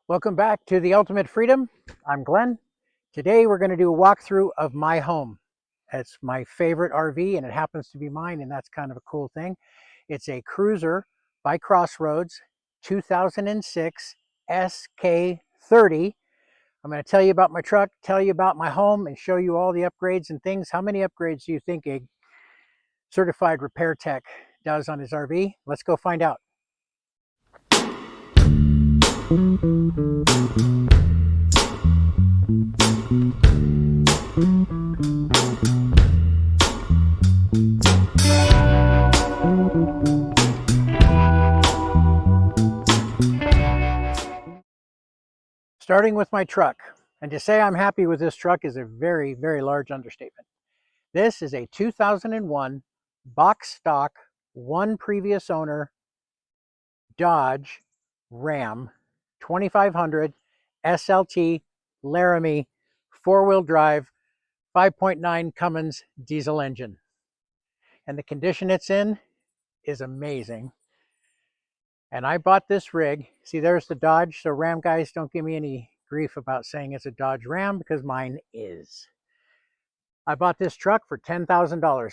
Welcome back to the Ultimate Freedom. I'm Glenn. Today we're going to do a walkthrough of my home. It's my favorite RV and it happens to be mine, and that's kind of a cool thing. It's a Cruiser by Crossroads 2006 SK30. I'm going to tell you about my truck, tell you about my home, and show you all the upgrades and things. How many upgrades do you think a certified repair tech does on his RV? Let's go find out. Starting with my truck, and to say I'm happy with this truck is a very, very large understatement. This is a 2001 box stock, one previous owner Dodge Ram 2500 SLT Laramie four-wheel drive 5.9 Cummins diesel engine. And the condition it's in is amazing. And I bought this rig. See, there's the Dodge. So Ram guys, don't give me any grief about saying it's a Dodge Ram, because mine is. I bought this truck for $10,000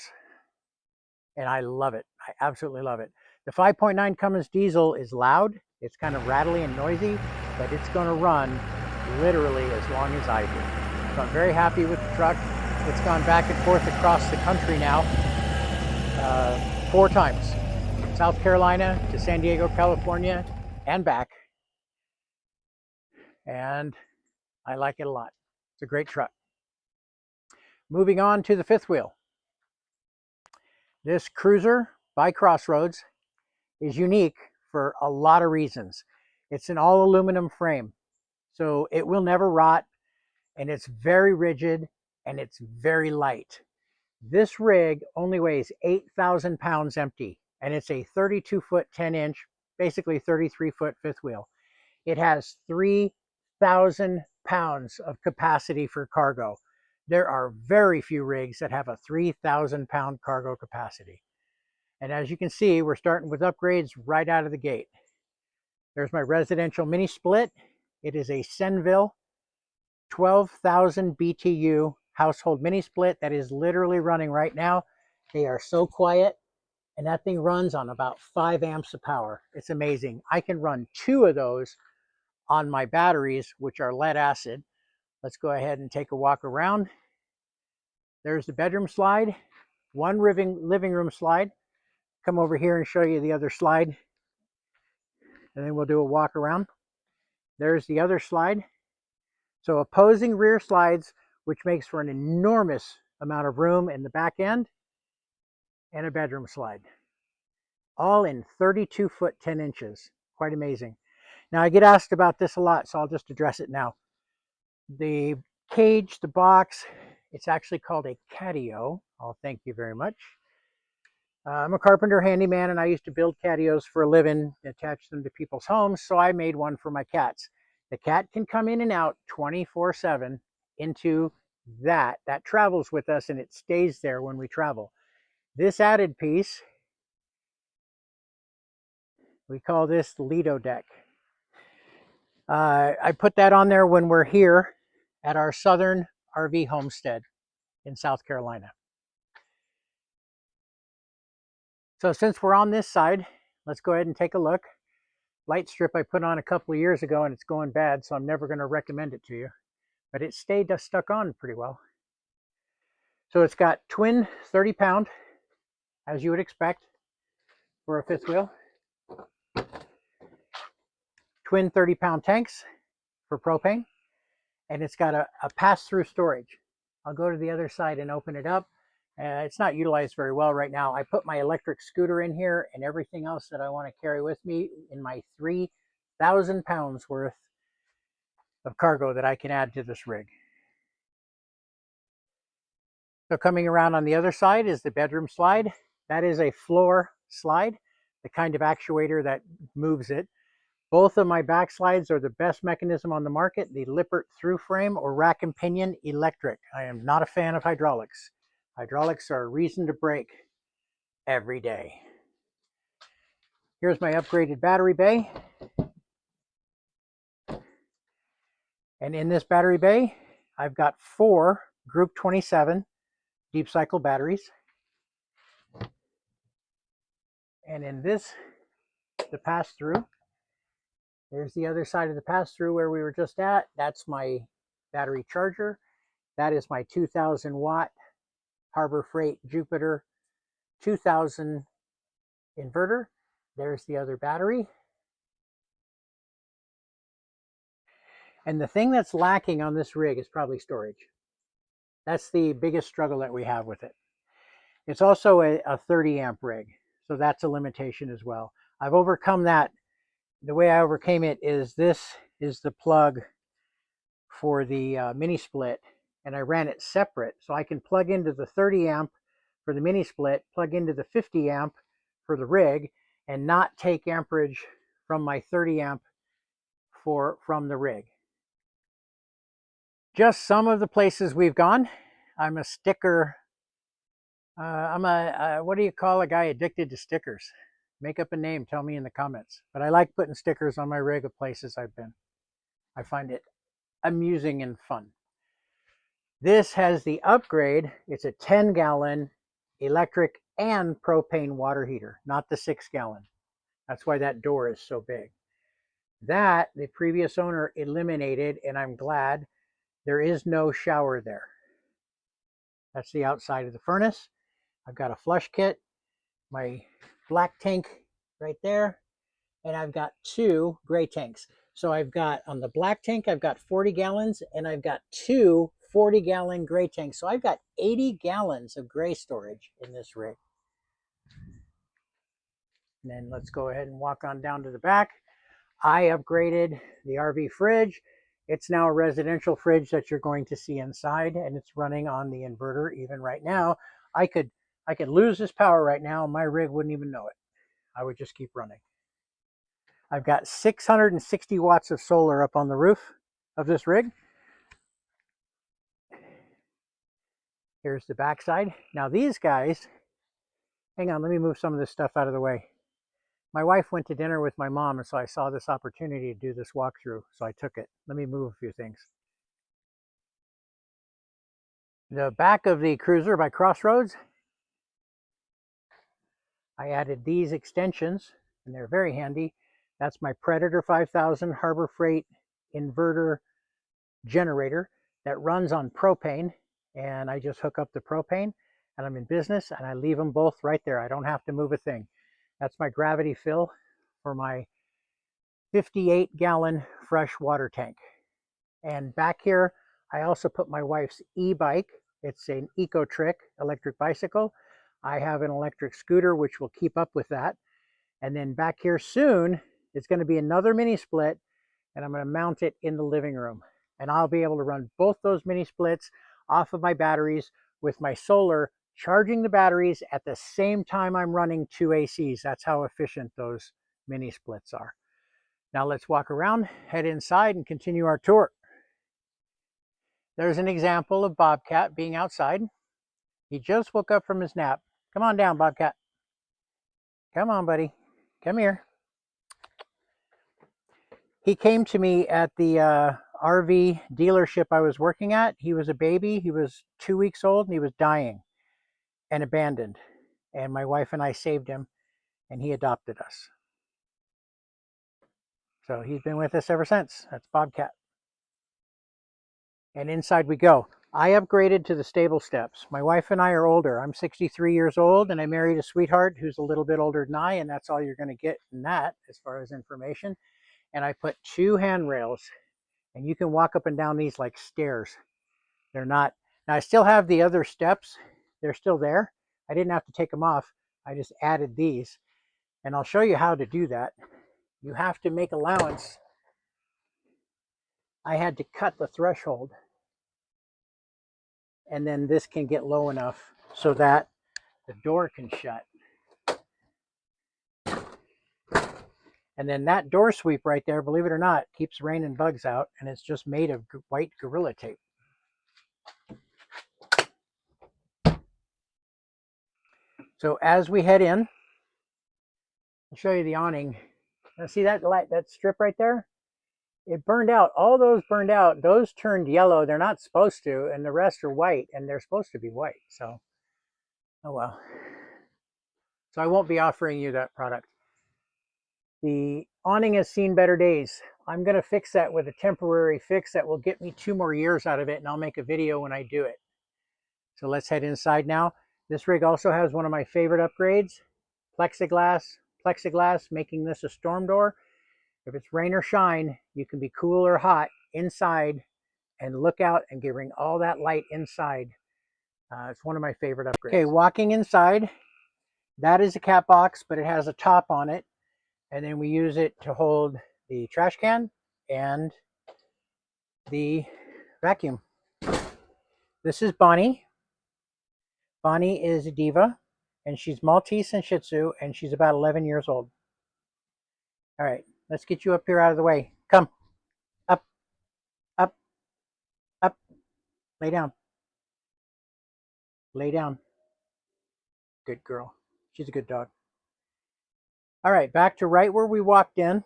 and I love it. I absolutely love it. The 5.9 Cummins diesel is loud. It's kind of rattly and noisy, but it's going to run literally as long as I do. So I'm very happy with the truck. It's gone back and forth across the country now 4 times. South Carolina to San Diego, California, and back. And I like it a lot. It's a great truck. Moving on to the fifth wheel. This Cruiser by Crossroads is unique for a lot of reasons. It's an all aluminum frame, so it will never rot, and it's very rigid and it's very light. This rig only weighs 8,000 pounds empty, and it's a 32-foot 10-inch, basically 33-foot fifth wheel. It has 3,000 pounds of capacity for cargo. There are very few rigs that have a 3,000 pound cargo capacity. And as you can see, we're starting with upgrades right out of the gate. There's my residential mini split. It is a Senville 12,000 BTU household mini split that is literally running right now. They are so quiet, and that thing runs on about 5 amps of power. It's amazing. I can run 2 of those on my batteries, which are lead acid. Let's go ahead and take a walk around. There's the bedroom slide, one living room slide. Come over here and show you the other slide, and then we'll do a walk around. There's the other slide. So opposing rear slides, which makes for an enormous amount of room in the back end, and a bedroom slide. All in 32-foot 10 inches. Quite amazing. Now, I get asked about this a lot, so I'll just address it now. The cage, the box, it's actually called a catio. Oh, thank you very much. I'm a carpenter handyman, and I used to build catios for a living, attach them to people's homes, so I made one for my cats. The cat can come in and out 24/7 into that. That travels with us, and it stays there when we travel. This added piece, we call this the Lido deck. I put that on there when we're here at our southern RV homestead in South Carolina. So since we're on this side, let's go ahead and take a look. Light strip I put on a couple of years ago, and it's going bad, so I'm never going to recommend it to you. But it stayed stuck on pretty well. So it's got twin 30-pound, as you would expect for a fifth wheel. Twin 30-pound tanks for propane. And it's got a pass-through storage. I'll go to the other side and open it up. It's not utilized very well right now. I put my electric scooter in here and everything else that I want to carry with me in my 3,000 pounds worth of cargo that I can add to this rig. So coming around on the other side is the bedroom slide. That is a floor slide, the kind of actuator that moves it. Both of my back slides are the best mechanism on the market, the Lippert through frame or rack and pinion electric. I am not a fan of hydraulics. Hydraulics are a reason to break every day. Here's my upgraded battery bay. And in this battery bay, I've got 4 Group 27 deep cycle batteries. And in this, the pass-through, there's the other side of the pass-through where we were just at. That's my battery charger. That is my 2,000 watt Harbor Freight Jupiter 2000 inverter. There's the other battery. And the thing that's lacking on this rig is probably storage. That's the biggest struggle that we have with it. It's also a 30 amp rig, so that's a limitation as well. I've overcome that. The way I overcame it is this is the plug for the mini split, and I ran it separate so I can plug into the 30 amp for the mini split, plug into the 50 amp for the rig, and not take amperage from my 30 amp from the rig. Just some of the places we've gone. I'm a sticker. What do you call a guy addicted to stickers? Make up a name, tell me in the comments. But I like putting stickers on my rig of places I've been. I find it amusing and fun. This has the upgrade. It's a 10-gallon electric and propane water heater, not the 6-gallon. That's why that door is so big. That the previous owner eliminated, and I'm glad. There is no shower there. That's the outside of the furnace. I've got a flush kit, my black tank right there, and I've got 2 gray tanks. So I've got, on the black tank, I've got 40 gallons, and I've got 2 40-gallon gray tanks. So I've got 80 gallons of gray storage in this rig. And then let's go ahead and walk on down to the back. I upgraded the RV fridge. It's now a residential fridge that you're going to see inside, and it's running on the inverter even right now. I could lose this power right now and my rig wouldn't even know it. I would just keep running. I've got 660 watts of solar up on the roof of this rig. Here's the backside. Now these guys, hang on, let me move some of this stuff out of the way. My wife went to dinner with my mom, and so I saw this opportunity to do this walkthrough, so I took it. Let me move a few things. The back of the Cruiser by Crossroads, I added these extensions, and they're very handy. That's my Predator 5000 Harbor Freight inverter generator that runs on propane, and I just hook up the propane, and I'm in business, and I leave them both right there. I don't have to move a thing. That's my gravity fill for my 58-gallon fresh water tank. And back here, I also put my wife's e-bike. It's an Eco-Trick electric bicycle. I have an electric scooter, which will keep up with that. And then back here soon, it's going to be another mini split, and I'm going to mount it in the living room. And I'll be able to run both those mini splits off of my batteries with my solar charging the batteries at the same time I'm running 2 ACs. That's how efficient those mini splits are. Now let's walk around, head inside, and continue our tour. There's an example of Bobcat being outside. He just woke up from his nap. Come on down, Bobcat. Come on, buddy. Come here. He came to me at the RV dealership I was working at. He was a baby. He was 2 weeks old, and he was dying and abandoned. And my wife and I saved him, and he adopted us. So he's been with us ever since. That's Bobcat. And inside we go. I upgraded to the stable steps. My wife and I are older. I'm 63 years old, and I married a sweetheart who's a little bit older than I, and that's all you're going to get in that as far as information. And I put 2 handrails, and you can walk up and down these like stairs. They're not, now I still have the other steps. They're still there. I didn't have to take them off. I just added these, and I'll show you how to do that. You have to make allowance. I had to cut the threshold, and then this can get low enough so that the door can shut. And then that door sweep right there, believe it or not, keeps rain and bugs out, and it's just made of white Gorilla Tape. So as we head in, I'll show you the awning. Now see that light, that strip right there? It burned out. All those burned out. Those turned yellow. They're not supposed to, and the rest are white, and they're supposed to be white. So, oh well. So I won't be offering you that product. The awning has seen better days. I'm going to fix that with a temporary fix that will get me 2 more years out of it, and I'll make a video when I do it. So let's head inside now. This rig also has one of my favorite upgrades, plexiglass, making this a storm door. If it's rain or shine, you can be cool or hot inside and look out and bring all that light inside. It's one of my favorite upgrades. Okay, walking inside, that is a cat box, but it has a top on it. And then we use it to hold the trash can and the vacuum. This is Bonnie. Bonnie is a diva, and she's Maltese and Shih Tzu, and she's about 11 years old. All right, let's get you up here out of the way. Come. Up, up, up. Lay down. Lay down. Good girl. She's a good dog. All right, back to right where we walked in.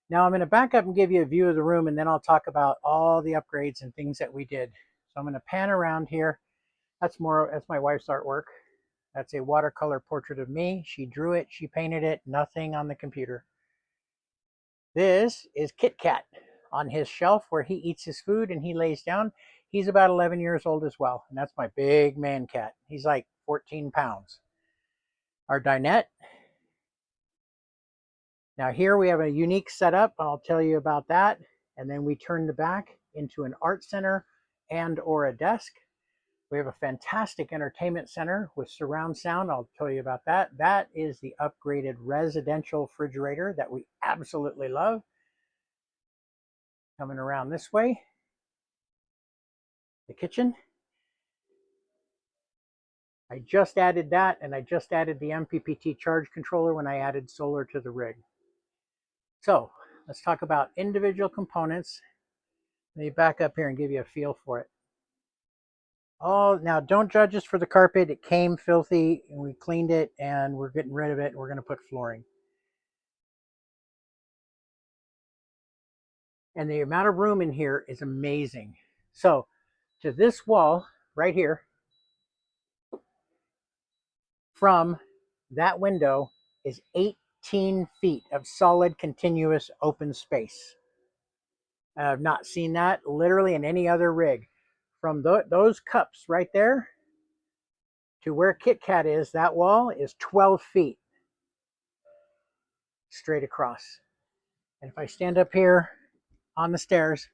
Now I'm going to back up and give you a view of the room, and then I'll talk about all the upgrades and things that we did. So I'm going to pan around here. That's my wife's artwork. That's a watercolor portrait of me. She drew it, she painted it, nothing on the computer. This is Kit Kat on his shelf where he eats his food and he lays down. He's about 11 years old as well, and that's my big man cat. He's like 14 pounds. Our dinette. Now here we have a unique setup. I'll tell you about that. And then we turn the back into an art center and or a desk. We have a fantastic entertainment center with surround sound. I'll tell you about that. That is the upgraded residential refrigerator that we absolutely love. Coming around this way, the kitchen. I just added that, and I just added the MPPT charge controller when I added solar to the rig. So let's talk about individual components. Let me back up here and give you a feel for it. Oh, now don't judge us for the carpet. It came filthy, and we cleaned it, and we're getting rid of it. We're going to put flooring. And the amount of room in here is amazing. So to this wall right here, from that window is 18 feet of solid continuous open space. I've not seen that literally in any other rig. From those cups right there to where Kit Kat is, that wall is 12 feet straight across. And if I stand up here on the stairs,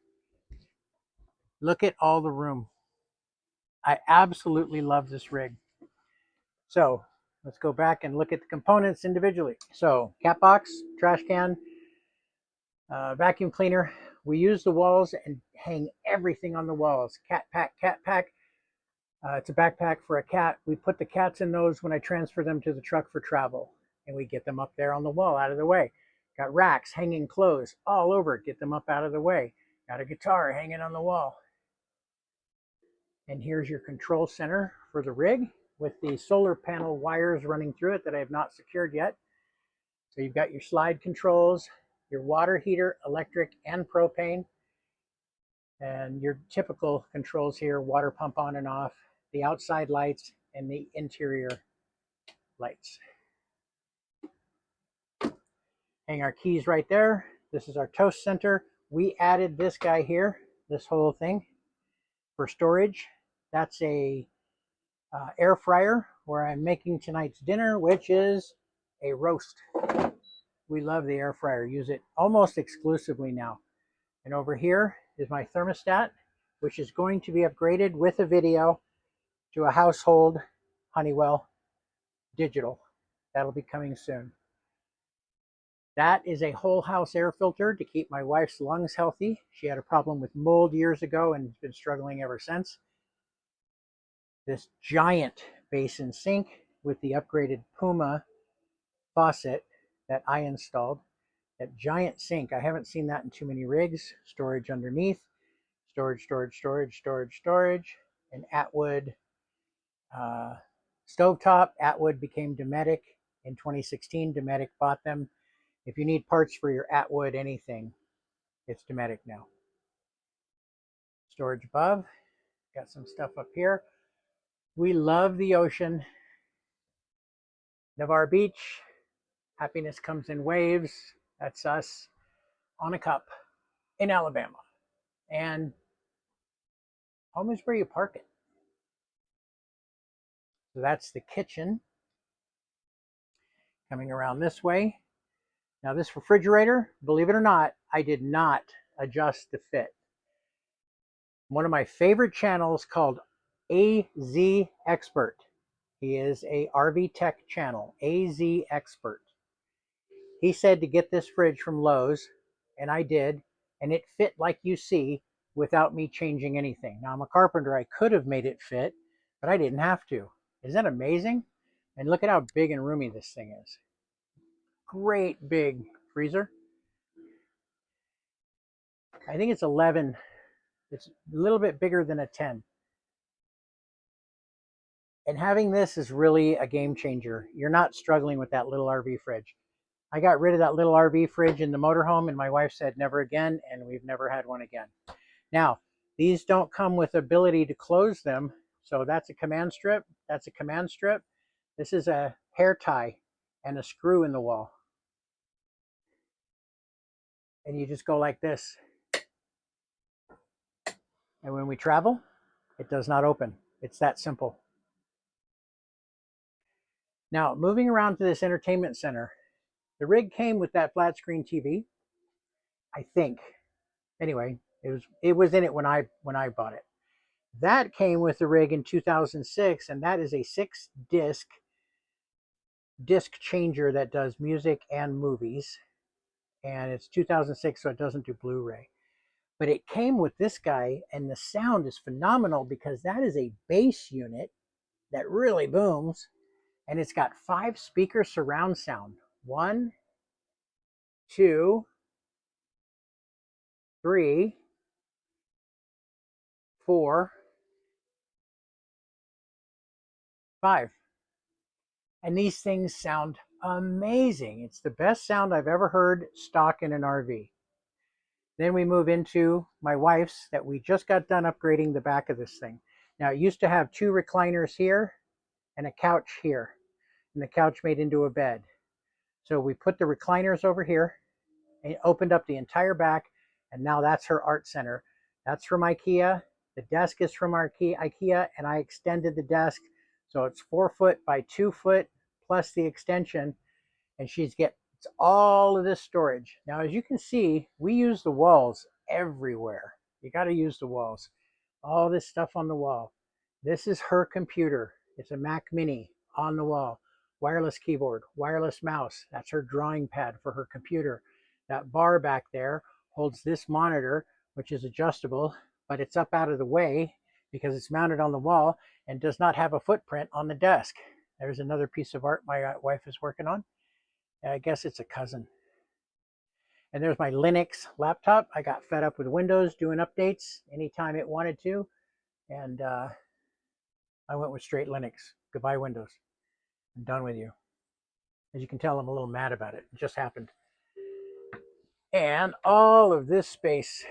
look at all the room. I absolutely love this rig. So let's go back and look at the components individually. So cat box, trash can, vacuum cleaner. We use the walls and hang everything on the walls. Cat pack. It's a backpack for a cat. We put the cats in those when I transfer them to the truck for travel. And we get them up there on the wall out of the way. Got racks, hanging clothes all over. Get them up out of the way. Got a guitar hanging on the wall. And here's your control center for the rig with the solar panel wires running through it that I have not secured yet. So you've got your slide controls, your water heater, electric and propane, and your typical controls here, water pump on and off, the outside lights, and the interior lights. Hang our keys right there. This is our toast center. We added this guy here, this whole thing, for storage. That's a air fryer where I'm making tonight's dinner, which is a roast. We love the air fryer. Use it almost exclusively now. And over here is my thermostat, which is going to be upgraded with a video to a household Honeywell digital. That'll be coming soon. That is a whole house air filter to keep my wife's lungs healthy. She had a problem with mold years ago and has been struggling ever since. This giant basin sink with the upgraded Puma faucet that I installed. That giant sink, I haven't seen that in too many rigs. Storage underneath, storage, an Atwood stovetop. Atwood became Dometic in 2016. Dometic bought them. If you need parts for your Atwood anything, It's Dometic now. Storage above. Got some stuff up here. We love the ocean. Navarre Beach. Happiness comes in waves. That's us on a cup in Alabama. And home is where you park it. So that's the kitchen. Coming around this way. Now this refrigerator, believe it or not, I did not adjust the fit. One of my favorite channels called AZ Expert. He is a RV Tech channel, AZ Expert. He said to get this fridge from Lowe's, and I did, and it fit like you see without me changing anything. Now I'm a carpenter, I could have made it fit, but I didn't have to. Isn't that amazing? And look at how big and roomy this thing is. Great big freezer. I think it's 11. It's a little bit bigger than a 10. And having this is really a game changer. You're not struggling with that little RV fridge. I got rid of that little RV fridge in the motorhome, and my wife said never again, and we've never had one again. Now, these don't come with ability to close them. So that's a command strip. That's a command strip. This is a hair tie and a screw in the wall. And you just go like this. And when we travel, it does not open. It's that simple. Now, moving around to this entertainment center, the rig came with that flat screen TV, I think. Anyway, it was in it when I bought it. That came with the rig in 2006, and that is a 6-disc changer that does music and movies. And it's 2006, so it doesn't do Blu-ray. But it came with this guy, and the sound is phenomenal because that is a bass unit that really booms. And it's got 5 speaker surround sound. 1, 2, 3, 4, 5. And these things sound amazing. It's the best sound I've ever heard stock in an RV. Then we move into my wife's that we just got done upgrading the back of this thing. Now it used to have 2 recliners here and a couch here. And the couch made into a bed. So we put the recliners over here and opened up the entire back, and now that's her art center. That's from IKEA. The desk is from IKEA, and I extended the desk. So it's 4 foot by 2 foot plus the extension, and she's getting all of this storage. Now, as you can see, we use the walls everywhere. You got to use the walls. All this stuff on the wall. This is her computer. It's a Mac Mini on the wall. Wireless keyboard, wireless mouse. That's her drawing pad for her computer. That bar back there holds this monitor, which is adjustable, but it's up out of the way because it's mounted on the wall and does not have a footprint on the desk. There's another piece of art my wife is working on. I guess it's a cousin. And there's my Linux laptop. I got fed up with Windows doing updates anytime it wanted to. And I went with straight Linux. Goodbye, Windows. I'm done with you. As you can tell, I'm a little mad about it. It just happened. And all of this space,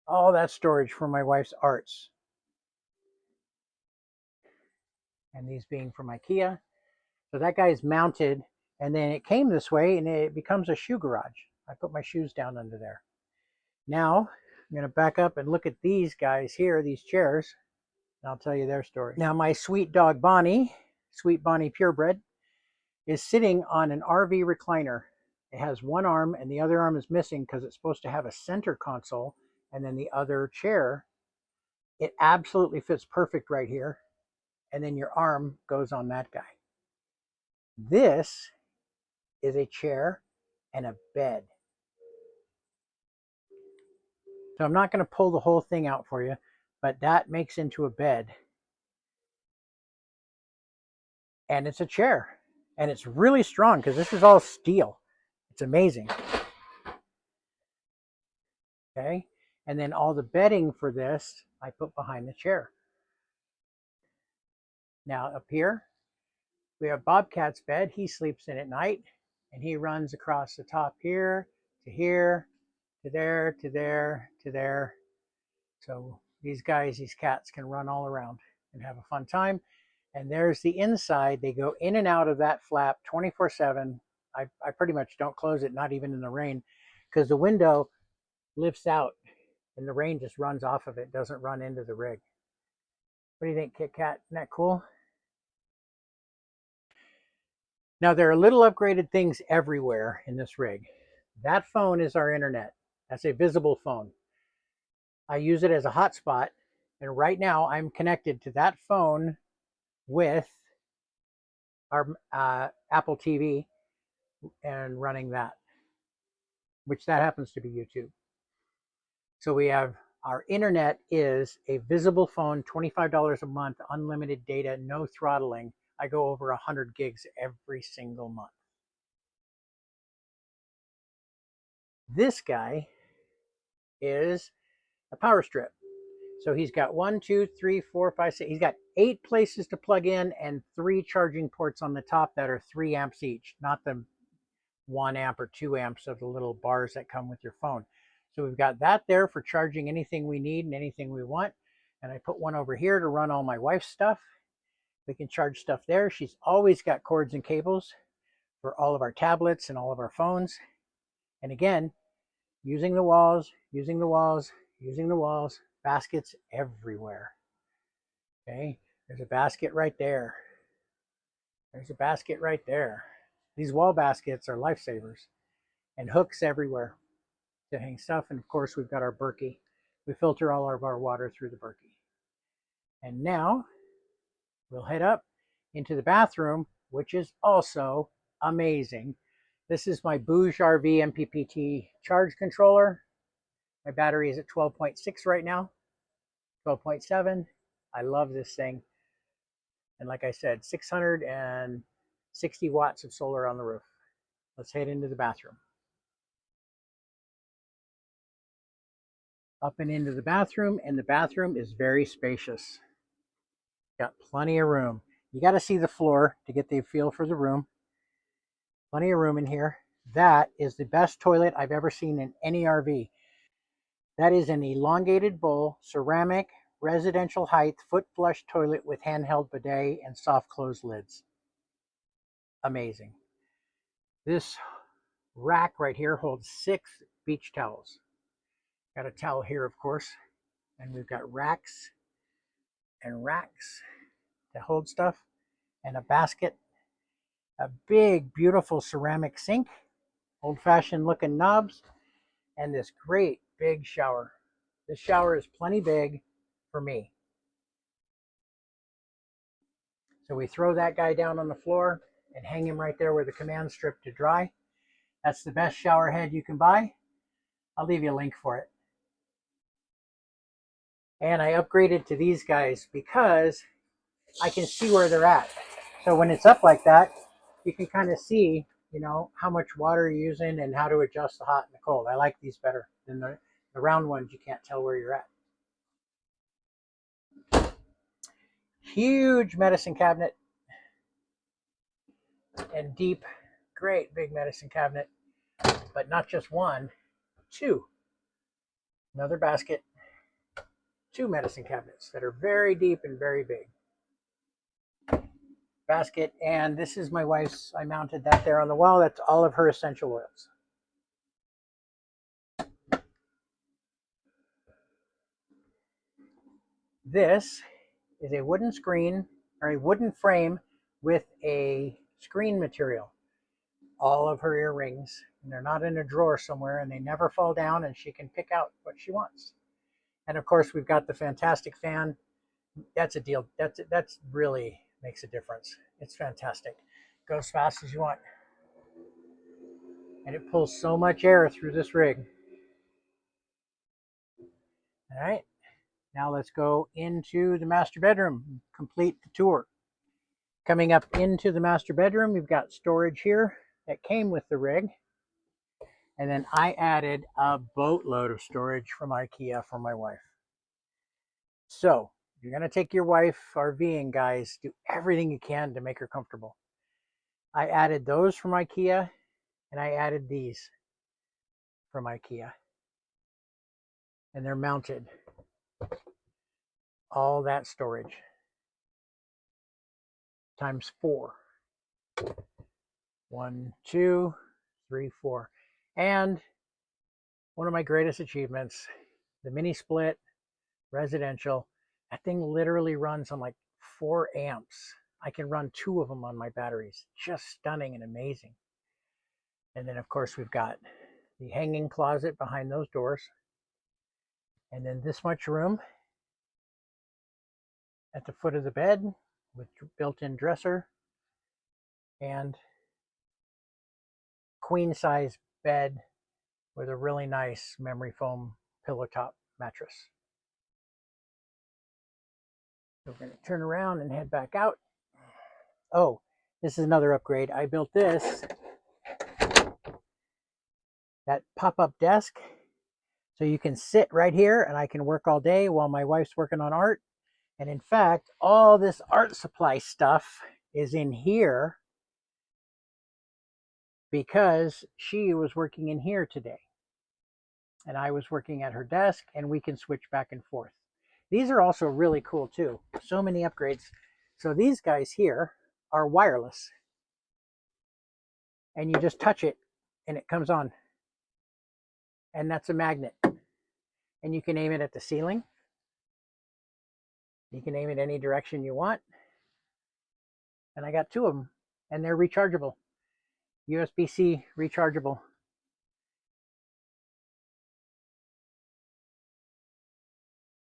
all that storage for my wife's arts. And these being from IKEA. So that guy's mounted, and then it came this way, and it becomes a shoe garage. I put my shoes down under there. Now, I'm going to back up and look at these guys here, these chairs, and I'll tell you their story. Now, my sweet dog Bonnie, Sweet Bonnie Purebred, is sitting on an RV recliner. It has one arm, and the other arm is missing because it's supposed to have a center console, and then the other chair. It absolutely fits perfect right here, and then your arm goes on that guy. This is a chair and a bed. So I'm not going to pull the whole thing out for you, but that makes into a bed. And it's a chair. And it's really strong because this is all steel. It's amazing. Okay. And then all the bedding for this, I put behind the chair. Now up here, we have Bobcat's bed. He sleeps in at night, and he runs across the top here, to here, to there, to there, to there. So these guys, these cats can run all around and have a fun time. And there's the inside. They go in and out of that flap 24/7. I pretty much don't close it, not even in the rain, because the window lifts out and the rain just runs off of it, doesn't run into the rig. What do you think, Kit Kat? Isn't that cool? Now, there are little upgraded things everywhere in this rig. That phone is our internet. That's a visible phone. I use it as a hotspot, and right now I'm connected to that phone with our Apple TV and running that, which that happens to be YouTube. So we have our internet is a visible phone, $25 a month, unlimited data, no throttling. I go over 100 gigs every single month. This guy is a power strip. So he's got 1, 2, 3, 4, 5, 6. He's got 8 places to plug in and 3 charging ports on the top that are 3 amps each, not the 1 amp or 2 amps of the little bars that come with your phone. So we've got that there for charging anything we need and anything we want. And I put one over here to run all my wife's stuff. We can charge stuff there. She's always got cords and cables for all of our tablets and all of our phones. And again, using the walls, using the walls, using the walls, baskets everywhere. Okay, there's a basket right there. There's a basket right there. These wall baskets are lifesavers, and hooks everywhere to hang stuff. And of course, we've got our Berkey. We filter all of our water through the Berkey. And now we'll head up into the bathroom, which is also amazing. This is my Bouge RV MPPT charge controller. My battery is at 12.6 right now, 12.7. I love this thing. And like I said, 660 watts of solar on the roof. Let's head into the bathroom. Up and into the bathroom, and the bathroom is very spacious. Got plenty of room. You got to see the floor to get the feel for the room. Plenty of room in here. That is the best toilet I've ever seen in any RV. That is an elongated bowl, ceramic, residential height, foot flush toilet with handheld bidet and soft close lids. Amazing. This rack right here holds 6 beach towels. Got a towel here, of course, and we've got racks and racks to hold stuff, and a basket, a big, beautiful ceramic sink, old-fashioned looking knobs, and this great big shower. This shower is plenty big for me. So we throw that guy down on the floor and hang him right there with a command strip to dry. That's the best shower head you can buy. I'll leave you a link for it. And I upgraded to these guys because I can see where they're at. So when it's up like that, you can kind of see, you know, how much water you're using and how to adjust the hot and the cold. I like these better than the round ones. You can't tell where you're at. Huge medicine cabinet and deep, great big medicine cabinet, but not just one, 2. Another basket, 2 medicine cabinets that are very deep and very big. Basket, and this is my wife's. I mounted that there on the wall. That's all of her essential oils. This is a wooden screen, or a wooden frame with a screen material. All of her earrings, and they're not in a drawer somewhere, and they never fall down, and she can pick out what she wants. And of course, we've got the fantastic fan. That's a deal. That's really makes a difference. It's fantastic. Go as fast as you want. And it pulls so much air through this rig. All right. Now let's go into the master bedroom, complete the tour. Coming up into the master bedroom, we've got storage here that came with the rig. And then I added a boatload of storage from IKEA for my wife. So if you're going to take your wife RVing, guys, do everything you can to make her comfortable. I added those from IKEA, and I added these from IKEA. and they're mounted. All that storage times 4. 1, 2, 3, 4. And one of my greatest achievements, the mini split residential. That thing literally runs on like 4 amps. I can run 2 of them on my batteries. Just stunning and amazing. And then of course we've got the hanging closet behind those doors. And then this much room at the foot of the bed with built-in dresser and queen size bed with a really nice memory foam pillow top mattress. So we're going to turn around and head back out. Oh, this is another upgrade. I built this, that pop-up desk, so you can sit right here and I can work all day while my wife's working on art. And in fact, all this art supply stuff is in here because she was working in here today. And I was working at her desk, and we can switch back and forth. These are also really cool too. So many upgrades. So these guys here are wireless. And you just touch it and it comes on. And that's a magnet. And you can aim it at the ceiling. You can aim it any direction you want. And I got 2 of them. And they're rechargeable. USB-C rechargeable.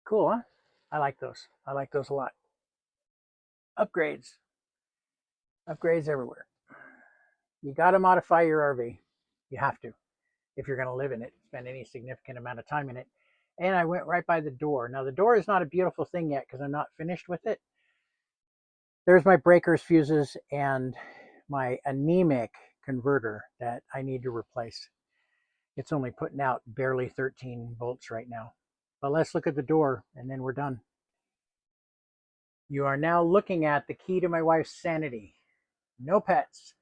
Cool, huh? I like those. I like those a lot. Upgrades. Upgrades everywhere. You got to modify your RV. You have to. If you're going to live in it, spend any significant amount of time in it. And I went right by the door. Now the door is not a beautiful thing yet because I'm not finished with it. There's my breakers, fuses, and my anemic converter that I need to replace. It's only putting out barely 13 volts right now. But let's look at the door and then we're done. You are now looking at the key to my wife's sanity. No pets,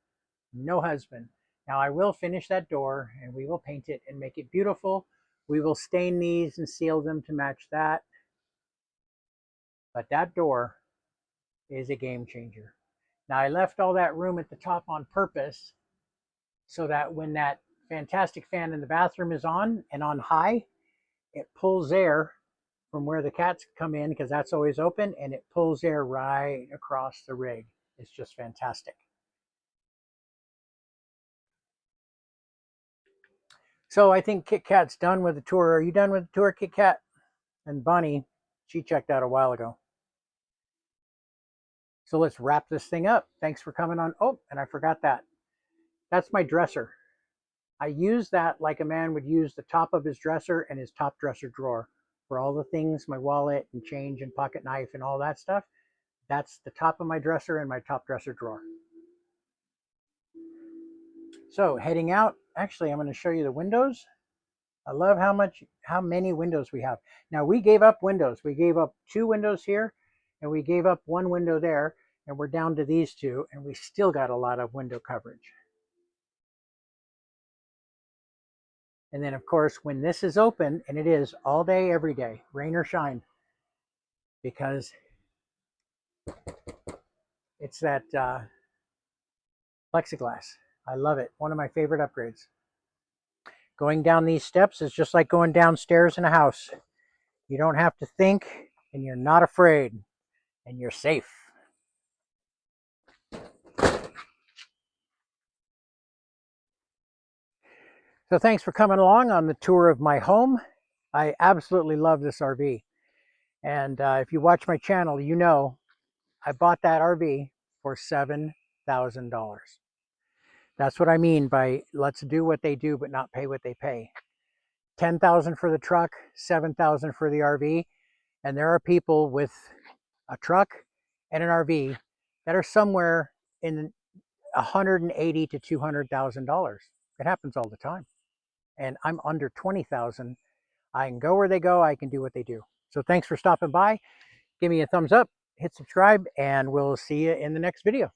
no husband. Now I will finish that door and we will paint it and make it beautiful. We will stain these and seal them to match that. But that door is a game changer. Now I left all that room at the top on purpose so that when that fantastic fan in the bathroom is on and on high, it pulls air from where the cats come in because that's always open, and it pulls air right across the rig. It's just fantastic. So I think Kit Kat's done with the tour. Are you done with the tour, Kit Kat? And Bunny, she checked out a while ago. So let's wrap this thing up. Thanks for coming on. Oh, and I forgot that. That's my dresser. I use that like a man would use the top of his dresser and his top dresser drawer for all the things, my wallet and change and pocket knife and all that stuff. That's the top of my dresser and my top dresser drawer. So heading out, actually, I'm going to show you the windows. I love how many windows we have. Now we gave up windows. We gave up 2 windows here and we gave up 1 window there, and we're down to these 2, and we still got a lot of window coverage. And then of course, when this is open, and it is all day, every day, rain or shine, because it's that plexiglass. I love it. One of my favorite upgrades. Going down these steps is just like going downstairs in a house. You don't have to think, and you're not afraid, and you're safe. So thanks for coming along on the tour of my home. I absolutely love this RV. And if you watch my channel, you know I bought that RV for $7,000. That's what I mean by let's do what they do, but not pay what they pay. $10,000 for the truck, $7,000 for the RV. And there are people with a truck and an RV that are somewhere in $180,000 to $200,000. It happens all the time. And I'm under $20,000. I can go where they go. I can do what they do. So thanks for stopping by. Give me a thumbs up, hit subscribe, and we'll see you in the next video.